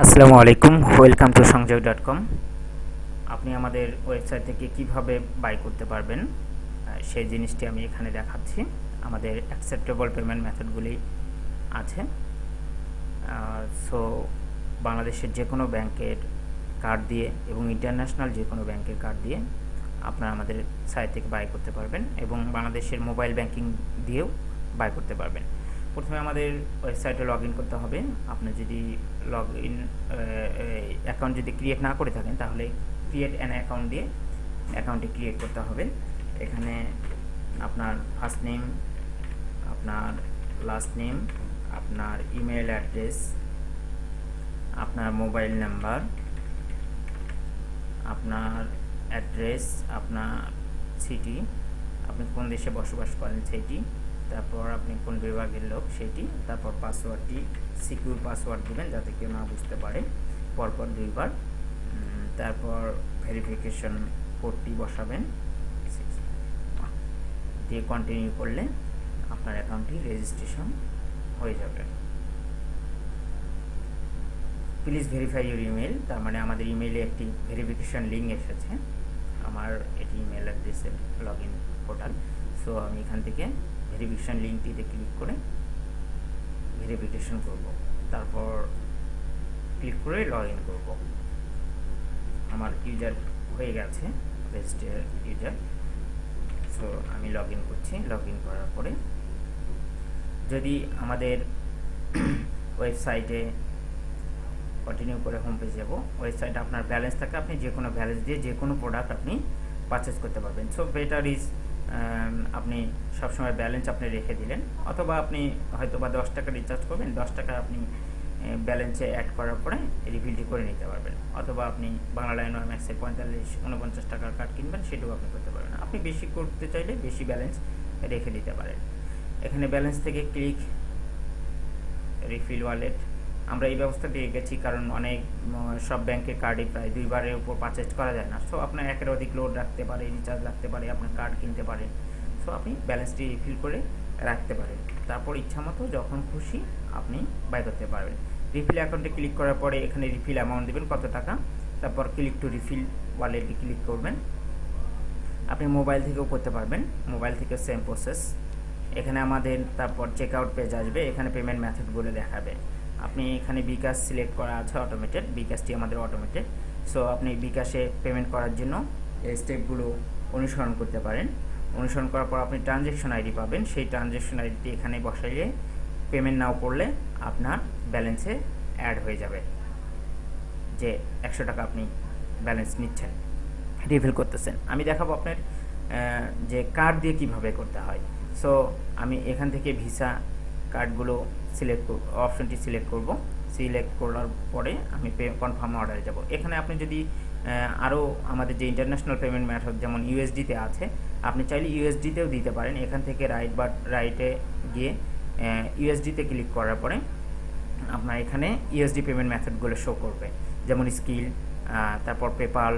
আসসালামু আলাইকুম, welcome to সংযোগ.com। আপনি আমাদের ওয়েবসাইট থেকে কিভাবে বাই করতে পারবেন সেই জিনিসটি আমি এখানে দেখাচ্ছি। আমাদের অ্যাকসেপ্টেবল পেমেন্ট মেথডগুলি আছে। সো বাংলাদেশের যে কোনো ব্যাংকের কার্ড দিয়ে এবং ইন্টারন্যাশনাল যে কোনো ব্যাংকের কার্ড দিয়ে আপনারা আমাদের সাইট থেকে বাই করতে পারবেন এবং বাংলাদেশের মোবাইল ব্যাংকিং দিয়েও বাই করতে পারবেন। প্রথমে আমাদের ওয়েবসাইটে লগ ইন করতে হবে। আপনি যদি লগ ইন অ্যাকাউন্ট যদি ক্রিয়েট না করে থাকেন তাহলে ক্রিয়েট অ্যান অ্যাকাউন্ট দিয়ে অ্যাকাউন্টটি ক্রিয়েট করতে হবে। এখানে আপনার ফার্স্ট নেম, আপনার লাস্ট নেম, আপনার ইমেল অ্যাড্রেস, আপনার মোবাইল নাম্বার, আপনার অ্যাড্রেস, আপনার সিটি, আপনি কোন দেশে বসবাস করেন সেটি, তারপর আপনি কোন বিভাগের লোক সেটি, তারপর পাসওয়ার্ডটি সিকিউর পাসওয়ার্ড দেবেন যাতে কেউ না বুঝতে পারে পরপর দুইবার। তারপর ভেরিফিকেশন কোডটি বসাবেন দিয়ে কন্টিনিউ করলে আপনার অ্যাকাউন্টটি রেজিস্ট্রেশন হয়ে যাবে। প্লিজ ভেরিফাই ইউর ইমেল, তার মানে আমাদের ইমেইলে একটি ভেরিফিকেশন লিঙ্ক এসেছে। আমার এটি ইমেল অ্যাড্রেসের লগ ইন পোর্টাল। সো আমি এখান থেকে ভেরিফিকেশন লিঙ্কটিতে ক্লিক করে ভেরিফিকেশন করব, তারপর ক্লিক করে লগ ইন করব। আমার ইউজার হয়ে গেছে, রেজিস্টার্ড ইউজার। সো আমি লগ ইন করছি। লগ ইন করার পরে যদি আমাদের ওয়েবসাইটে কন্টিনিউ করে হোম পেজ যাব, ওয়েবসাইটে আপনার ব্যালেন্স থাকে, আপনি যে কোনো ব্যালেন্স দিয়ে যে কোনো প্রোডাক্ট আপনি পারচেস করতে পারবেন। সো বেটার ইজ আপনি সবসময় ব্যালেন্স আপনি রেখে দিলেন, অথবা আপনি হয়তো বা 10 টাকা রিচার্জ করবেন, 10 টাকা আপনি ব্যালেন্সে অ্যাড করার পরে রিফিলটি করে নিতে পারবেন। অথবা আপনি বাংলা লাইন ম্যাক্সে 45-49 টাকার কার্ড কিনবেন, সেটাও আপনি করতে পারবেন। আপনি বেশি করতে চাইলে বেশি ব্যালেন্স রেখে দিতে পারেন। এখানে ব্যালেন্স থেকে ক্লিক রিফিল ওয়ালেট। আমরা এই ব্যবস্থা পেয়ে গেছি কারণ অনেক সব ব্যাংকের কার্ডে প্রায় 2 বারের উপর পারচেজ করা যায় না। সো আপনার একের অধিক লোড রাখতে পারে, রিচার্জ রাখতে পারে, আপনার কার্ড কিনতে পারেন। সো আপনি ব্যালেন্সটি রিফিল করে রাখতে পারেন, তারপর ইচ্ছামতো যখন খুশি আপনি বাই করতে পারবেন। রিফিল অ্যাকাউন্টে ক্লিক করার পরে এখানে রিফিল অ্যামাউন্ট দেবেন কত টাকা, তারপর ক্লিক টু রিফিল ওয়ালেটে ক্লিক করবেন। আপনি মোবাইল থেকেও করতে পারবেন, মোবাইল থেকে সেম প্রসেস। এখানে আমাদের তারপর চেক আউট পেজ আসবে, এখানে পেমেন্ট মেথডগুলো দেখাবে। আপনি এখানে বিকাশ সিলেক্ট করা আছে অটোমেটেড, বিকাশটি আমাদের অটোমেটেড। সো আপনি বিকাশে পেমেন্ট করার জন্য এই স্টেপগুলো অনুসরণ করতে পারেন। অনুসরণ করার পর আপনি ট্রানজ্যাকশন আইডি পাবেন, সেই ট্রানজ্যাকশন আইডিটি এখানে বসাইলে পেমেন্ট নাও করলে আপনার ব্যালেন্সে অ্যাড হয়ে যাবে যে 100 টাকা আপনি ব্যালেন্স নিচ্ছেন, রিফিল করতেছেন। আমি দেখাবো আপনার যে কার্ড দিয়ে কিভাবে করতে হয়। সো আমি এখান থেকে ভিসা কার্ডগুলো সিলেক্ট করব, অপশনটি সিলেক্ট করব। সিলেক্ট করার পরে আমি কনফার্ম অর্ডারে যাব। এখানে আপনি যদি আরও আমাদের যে ইন্টারন্যাশনাল পেমেন্ট মেথড যেমন ইউএসডিতে আছে, আপনি চাইলে ইউএসডিতেও দিতে পারেন। এখান থেকে রাইটে গিয়ে ইউএসডিতে ক্লিক করার পরে আপনার এখানে ইউএসডি পেমেন্ট মেথডগুলো শো করবে, যেমন স্কিল, তারপর পেপাল,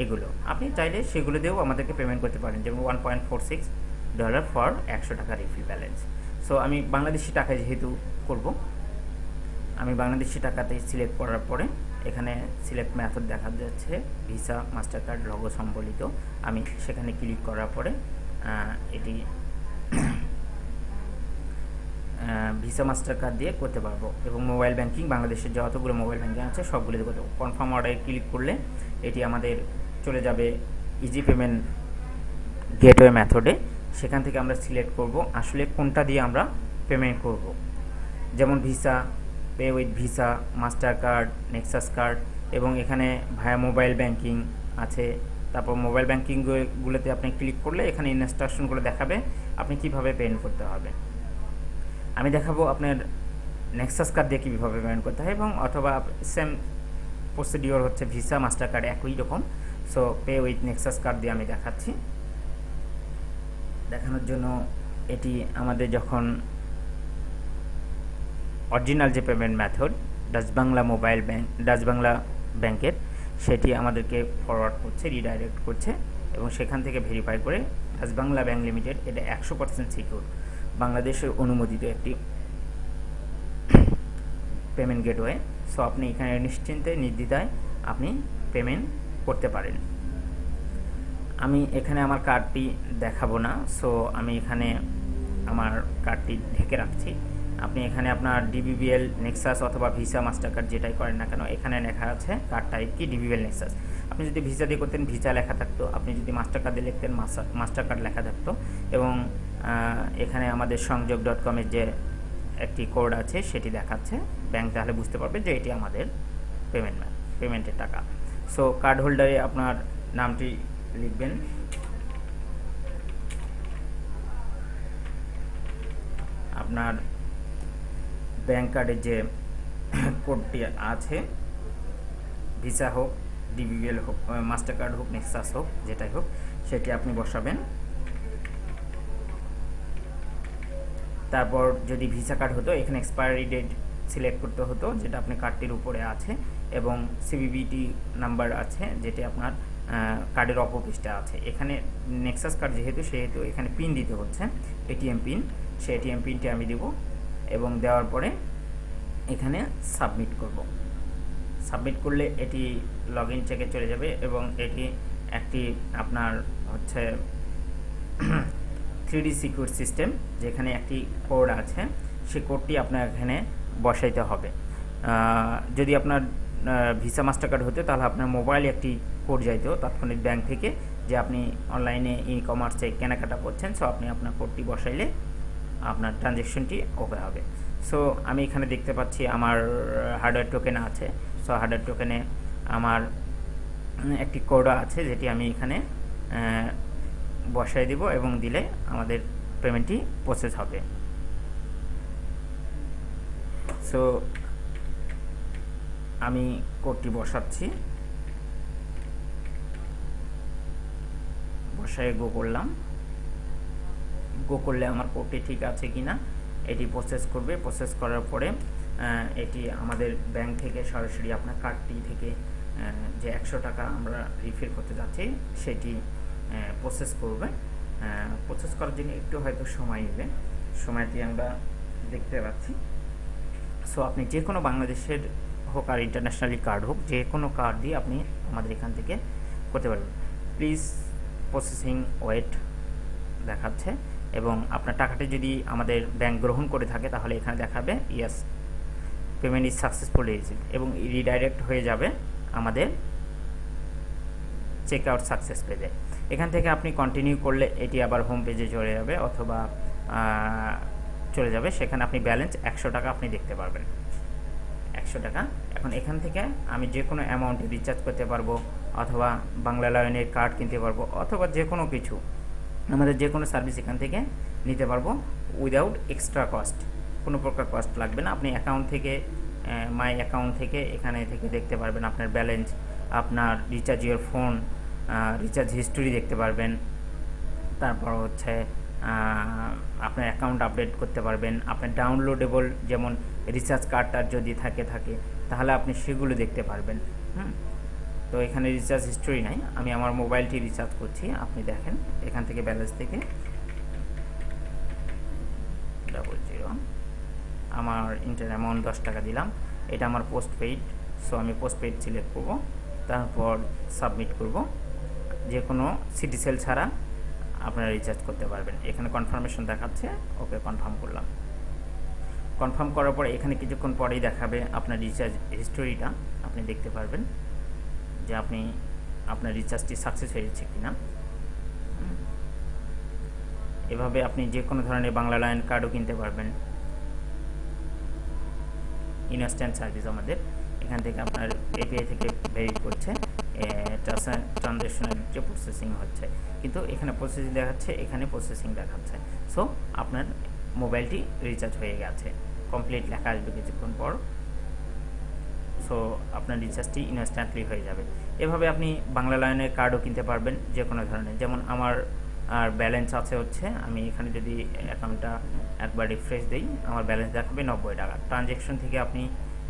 এগুলো আপনি চাইলে সেগুলো দিয়েও আমাদেরকে পেমেন্ট করতে পারেন, যেমন $1.46 ফর 100 টাকা রিফিল ব্যালেন্স। সো আমি বাংলাদেশি টাকা যেহেতু করব, আমি বাংলাদেশি টাকাতে সিলেক্ট করার পরে এখানে সিলেক্ট মেথড দেখা যাচ্ছে ভিসা মাস্টার কার্ড লোগো সম্বলিত। আমি সেখানে ক্লিক করার পরে এটি ভিসা মাস্টার কার্ড দিয়ে করতে পারবো এবং মোবাইল ব্যাংকিং, বাংলাদেশের যতগুলো মোবাইল ব্যাংকিং আছে সবগুলো দিয়ে করতে পারবো। কনফার্ম অর্ডারে ক্লিক করলে এটি আমাদের চলে যাবে ইজি পেমেন্ট গেটওয়ে মেথডে। সেখান থেকে আমরা সিলেক্ট করব আসলে কোনটা দিয়ে আমরা পেমেন্ট করব, যেমন visa, pay with visa, master card, Nexus card, এবং এখানে ভায়া মোবাইল ব্যাংকিং আছে। তারপর মোবাইল ব্যাংকিংগুলোতে আপনি ক্লিক করলে এখানে ইনস্ট্রাকশনগুলো দেখাবে আপনি কিভাবে পেমেন্ট করতে হবে। আমি দেখাবো আপনার নেক্সাস কার্ড দিয়ে কীভাবে পেমেন্ট করতে হয়, এবং অথবা সেম প্রসিডিওর হচ্ছে ভিসা মাস্টার কার্ড একই রকম। So pay with Nexus card দিয়ে আমি দেখাচ্ছি। দেখানোর জন্য এটি আমাদের যখন অরিজিনাল যে পেমেন্ট মেথড ডাচ বাংলা ব্যাংকের, সেটি আমাদেরকে ফরওয়ার্ড করছে, রিডাইরেক্ট করছে, এবং সেখান থেকে ভেরিফাই করে ডাচ বাংলা ব্যাংক লিমিটেড এটা 100% সিকিউর বাংলাদেশের অনুমোদিত একটি পেমেন্ট গেটওয়ে। সো আপনি এখানে নিশ্চিন্তে নির্দ্বিধায় আপনি পেমেন্ট করতে পারেন। আমি এখানে আমার কার্ডটি দেখাবো না, সো আমি এখানে আমার কার্ডটি ঢেকে রাখছি। আপনি এখানে আপনার ডিবিবিএল নেক্সাস অথবা ভিসা মাস্টার কার্ড যেটাই করেন না কেন, এখানে লেখা আছে কার্ড টাইপ কি ডিবিবিএল নেক্সাস। আপনি যদি ভিসা দিয়ে করতেন ভিসা লেখা থাকতো, আপনি যদি মাস্টার কার্ড দিয়ে লিখতেন মাস্টার কার্ড লেখা থাকতো, এবং এখানে আমাদের সংযোগ.com-এর যে একটি কোড আছে সেটি দেখাচ্ছে ব্যাংক, তাহলে বুঝতে পারবে যে এটি আমাদের পেমেন্টের টাকা। সো কার্ড হোল্ডারে আপনার নামটি লিখবেন, আপনার ব্যাংক কার্ডের যে কোডটি আছে, ভিসা হোক, ডিবিবিএল হোক, মাস্টার কার্ড হোক, নেক্সাস হোক, যেটাই হোক সেটি আপনি বসাবেন। তারপর যদি ভিসা কার্ড হতো এখানে এক্সপায়ারি ডেট সিলেক্ট করতে হতো, যেটা আপনি কার্ডটির উপরে আছে, এবং সিভিভিটি নাম্বার আছে যেটি আপনার কার্ডের অপর পৃষ্ঠে আছে। এখানে নেক্সাস কার্ড সেহেতু এখানে পিন দিতে হচ্ছে, এটিএম পিন। সেই এটিএম পিনটি আমি দেব, এবং দেওয়ার পরে এখানে সাবমিট করব। সাবমিট করলে এটি লগ ইন চেকে চলে যাবে, এবং এটি একটি আপনার হচ্ছে 3D সিকিউর সিস্টেম, যেখানে একটি কোড আছে, সেই কোডটি আপনার এখানে বসাইতে হবে। যদি আপনার ভিসা মাস্টার কার্ড হতো তাহলে আপনার মোবাইলে একটি কোড যাইতো তাৎক্ষণিক ব্যাংক থেকে, যে আপনি অনলাইনে ই কমার্সে কেনাকাটা করছেন, সো আপনি আপনার কোডটি বসাইলে আপনার ট্রানজ্যাকশনটি ওকে হবে। সো আমি এখানে দেখতে পাচ্ছি আমার হার্ডওয়্যার টোকেন আছে, সো হার্ডওয়্যার টোকেনে আমার একটি কোড আছে যেটি আমি এখানে বসাই দিব, এবং দিলে আমাদের পেমেন্টটি প্রসেস হবে। সো আমি কোডটি বসাচ্ছি, বসায় গো করলাম। গো করলে আমার কোডটি ঠিক আছে কিনা এটি প্রসেস করবে। প্রসেস করার পরে এটি আমাদের ব্যাংক থেকে সরাসরি আপনার কার্ডটি থেকে যে 100 টাকা আমরা রিফিল করতে যাচ্ছি সেটি প্রসেস করবে। প্রসেস করার জন্য একটু হয়তো সময় নেবে, সময়টি আমরা দেখতে পাচ্ছি। সো আপনি যে কোনো বাংলাদেশের হোক আর ইন্টারন্যাশনালি কার্ড হোক, যে কোনো কার্ড দিয়ে আপনি আমাদের এখান থেকে করতে পারবেন। প্লিজ প্রসেসিং ওয়েট দেখাচ্ছে, এবং আপনার টাকাটি যদি আমাদের ব্যাংক গ্রহণ করে থাকে তাহলে এখানে দেখাবে yes payment is successfully received, এবং রিডাইরেক্ট হয়ে যাবে আমাদের চেক আউট সাকসেস পেজে। এখান থেকে আপনি কন্টিনিউ করলে এটি আবার হোম পেজে চলে যাবে, অথবা চলে যাবে, সেখানে আপনি ব্যালেন্স 100 টাকা আপনি দেখতে পারবেন, 100 টাকা। এখন এখান থেকে আমি যে কোনো অ্যামাউন্ট রিচার্জ করতে পারবো, অথবা বাংলা লাইনের কার্ড কিনতে পারবো, অথবা যে কোনো কিছু আমাদের যে কোনো সার্ভিস এখান থেকে নিতে পারবো উইদাউট এক্সট্রা কস্ট, কোনো প্রকার কস্ট লাগবে না। আপনি অ্যাকাউন্ট থেকে মাই অ্যাকাউন্ট থেকে এখানে থেকে দেখতে পারবেন আপনার ব্যালেন্স, আপনার recharge your phone, recharge history দেখতে পারবেন, তারপর হচ্ছে আপনার অ্যাকাউন্ট আপডেট করতে পারবেন, আপনার ডাউনলোডেবল যেমন রিচার্জ কার্ডটার যদি থাকে তাহলে আপনি সেগুলো দেখতে পারবেন। তো এখানে রিচার্জ হিস্টোরি নাই, আমি আমার মোবাইলটি রিচার্জ করছি, আপনি দেখেন এখান থেকে ব্যালেন্স থেকে 00 আমার ইন্টার অ্যামাউন্ট 10 টাকা দিলাম, এটা আমার পোস্ট পেইড, সো আমি পোস্ট পেইড সিলেক্ট করব, তারপর সাবমিট করব। যে কোনো সিটি সেল ছাড়া আপনারা রিচার্জ করতে পারবেন। এখানে কনফার্মেশন দেখাচ্ছে, ওকে কনফার্ম করলাম। কনফার্ম করার পরে এখানে কিছুক্ষণ পরেই দেখাবে আপনার রিচার্জ হিস্টোরিটা, আপনি দেখতে পারবেন যে আপনার রিচার্জটি সাকসেস হয়েছে কিনা। এভাবে আপনি যে কোনো ধরনের বাংলা লাইন কার্ডও কিনতে পারবেন। ইনস্ট্যান্ট সার্ভিস আমাদের এখান থেকে আপনার এপিআই থেকে ভেরি করছে, ট্রানজ্যাকশনের যে প্রসেসিং হচ্ছে, কিন্তু এখানে প্রসেসিং দেখাচ্ছে, এখানে প্রসেসিং দেখাচ্ছে। সো আপনার মোবাইলটি রিচার্জ হয়ে গেছে, কমপ্লিট লেখা আসবে কিছুক্ষণ পর। সো আপনার রিচার্জটি ইনস্ট্যান্টলি হয়ে যাবে। এভাবে আপনি বাংলা লাইনের কার্ডও কিনতে পারবেন যে কোনো ধরনের। যেমন আমার আর ব্যালেন্স আছে হচ্ছে, আমি এখানে যদি অ্যাকাউন্টটা একবার রিফ্রেশ দিই, আমার ব্যালেন্স দেখাবে 90 টাকা। ট্রানজ্যাকশন থেকে আপনি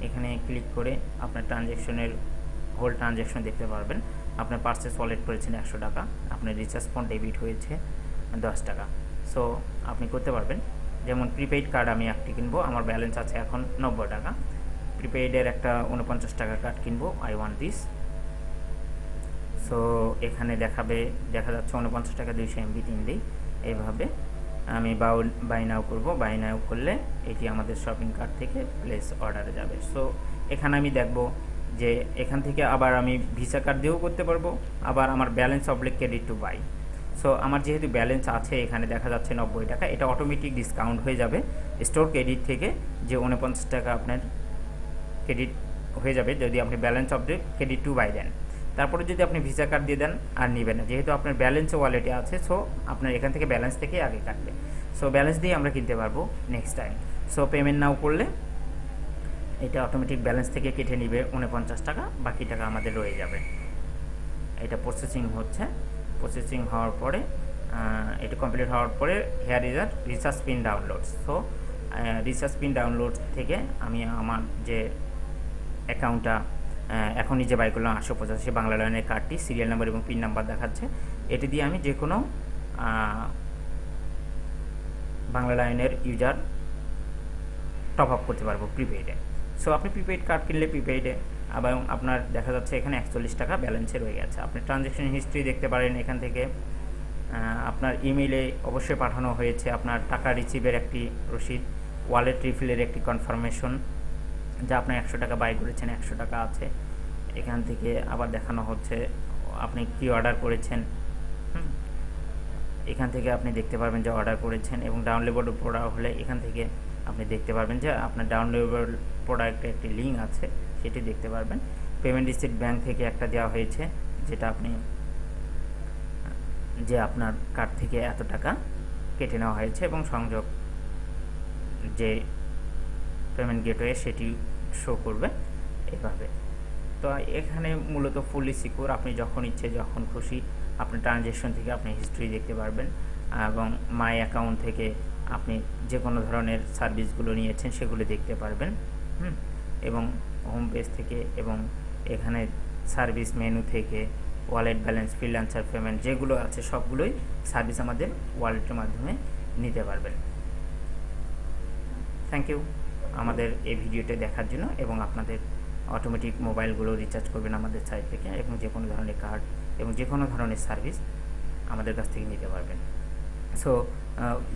এখানে ক্লিক করে আপনার ট্রানজ্যাকশনের হোল ট্রানজ্যাকশন দেখতে পারবেন। আপনার পার্সেস ওয়ালেট করেছেন 100 টাকা, আপনার রিচার্জ ফোন ডেবিট হয়েছে 10 টাকা। সো আপনি করতে পারবেন। যেমন প্রিপেইড কার্ড আমি একটি কিনবো, আমার ব্যালেন্স আছে এখন 90 টাকা, প্রিপেইডের একটা 49 টাকা কার্ড কিনবো, আই ওয়ান্ট দিস। সো এখানে দেখা যাচ্ছে 49 টাকা 200 MB 3 দিই। এইভাবে আমি বাই নাও করবো। বাই নাও করলে এটি আমাদের শপিং কার্ট থেকে প্লেস অর্ডারে যাবে। সো এখানে আমি দেখব যে এখান থেকে আবার আমি ভিসা কার্ড দিয়েও করতে পারবো, আবার আমার ব্যালেন্স অবলিক ক্রেডিট টু বাই। সো আমার যেহেতু ব্যালেন্স আছে এখানে দেখা যাচ্ছে 90 টাকা, এটা অটোমেটিক ডিসকাউন্ট হয়ে যাবে স্টোর ক্রেডিট থেকে, যে 49 টাকা আপনার ক্রেডিট হয়ে যাবে যদি আপনি ব্যালেন্স অবলিক ক্রেডিট টু বাই দেন। তারপরে যদি আপনি ভিসা কার্ড দিয়ে দেন আর নেবেন না, যেহেতু আপনার ব্যালেন্স ওয়ালেটে আছে, সো আপনার এখান থেকে ব্যালেন্স থেকে আগে কাটবে। সো ব্যালেন্স দিয়ে আমরা কিনতে পারবো নেক্সট টাইম। সো পেমেন্ট নাও করলে এটা অটোমেটিক ব্যালেন্স থেকে কেটে নিবে 49 টাকা, বাকি টাকা আমাদের রয়ে যাবে। এটা প্রসেসিং হচ্ছে, প্রসেসিং হওয়ার পরে এটা কমপ্লিট হওয়ার পরে here is our recharge pin download. So recharge pin download থেকে আমি আমার যে অ্যাকাউন্টটা এখনই যে বাই করলাম 885 বাংলা লাইনের কার্ডটি, সিরিয়াল নাম্বার এবং পিন নাম্বার দেখাচ্ছে, এটি দিয়ে আমি যে কোনো বাংলা লাইনের ইউজার টপ আপ করতে পারবো প্রিপেইডে। সো আপনি প্রিপেইড কার্ড কিনলে প্রিপেইডে আবার আপনার দেখা যাচ্ছে এখানে 41 টাকা ব্যালেন্সে রয়ে গেছে। আপনি ট্রানজ্যাকশন হিস্ট্রি দেখতে পারেন এখান থেকে। আপনার ইমেইলে অবশ্যই পাঠানো হয়েছে আপনার টাকা রিসিভের একটি রসিদ, ওয়ালেট রিফিলের একটি কনফার্মেশন, যা আপনি 100 টাকা বাই করেছেন 100 টাকা আছে। এখান থেকে আবার দেখানো হচ্ছে আপনি কি অর্ডার করেছেন। এখান থেকে আপনি দেখতে পারবেন যে অর্ডার করেছেন, এবং ডাউনলোডেবল প্রোডাক্ট হলে এখান থেকে আপনি দেখতে পারবেন যে আপনার ডাউনলোডেবল প্রোডাক্টের একটি লিঙ্ক আছে, সেটি দেখতে পারবেন। পেমেন্ট রিসিট ব্যাংক থেকে একটা দেওয়া হয়েছে, যেটা আপনি যে আপনার কার্ড থেকে এত টাকা কেটে নেওয়া হয়েছে, এবং সংযোগ যে পেমেন্ট গেটওয়ে সেটি শো করবে এভাবে। তো এখানে মূলত ফুলি সিকিউর, আপনি যখন ইচ্ছে যখন খুশি আপনি ট্রানজ্যাকশন থেকে আপনি হিস্ট্রি দেখতে পারবেন, এবং মাই অ্যাকাউন্ট থেকে আপনি যে কোনো ধরনের সার্ভিসগুলো নিয়েছেন সেগুলো দেখতে পারবেন। এবং হোম পেজ থেকে এবং এখানে সার্ভিস মেনু থেকে ওয়ালেট ব্যালেন্স, ফ্রিল্যান্সার পেমেন্ট যেগুলো আছে সবগুলোই সার্ভিস আমাদের ওয়ালেটের মাধ্যমে নিতে পারবেন। থ্যাংক ইউ আমাদের এই ভিডিওটি দেখার জন্য, এবং আপনাদের অটোমেটিক মোবাইলগুলো রিচার্জ করবেন আমাদের সাইট থেকে, এবং যে কোনো ধরনের কার্ড এবং যে কোনো ধরনের সার্ভিস আমাদের কাছ থেকে নিতে পারবেন। সো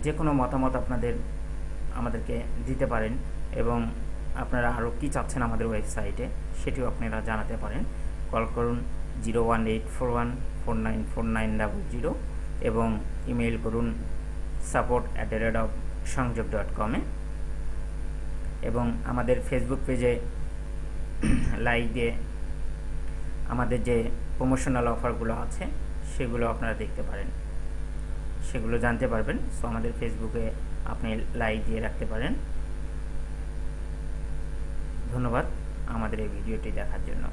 যে কোনো মতামত আমাদেরকে দিতে পারেন, এবং আপনারা আরও কী চাচ্ছেন আমাদের ওয়েবসাইটে সেটিও আপনারা জানাতে পারেন। কল করুন 01841494900, এবং ইমেইল করুন support@সংযোগ.com এবং আমাদের ফেসবুক পেজে লাইক দিয়ে আমাদের যে প্রমোশনাল অফারগুলো আছে সেগুলো আপনারা দেখতে পারেন, সেগুলো জানতে পারবেন। সো আমাদের ফেসবুকে আপনি লাইক দিয়ে রাখতে পারেন। ধন্যবাদ আমাদের এই ভিডিওটি দেখার জন্য।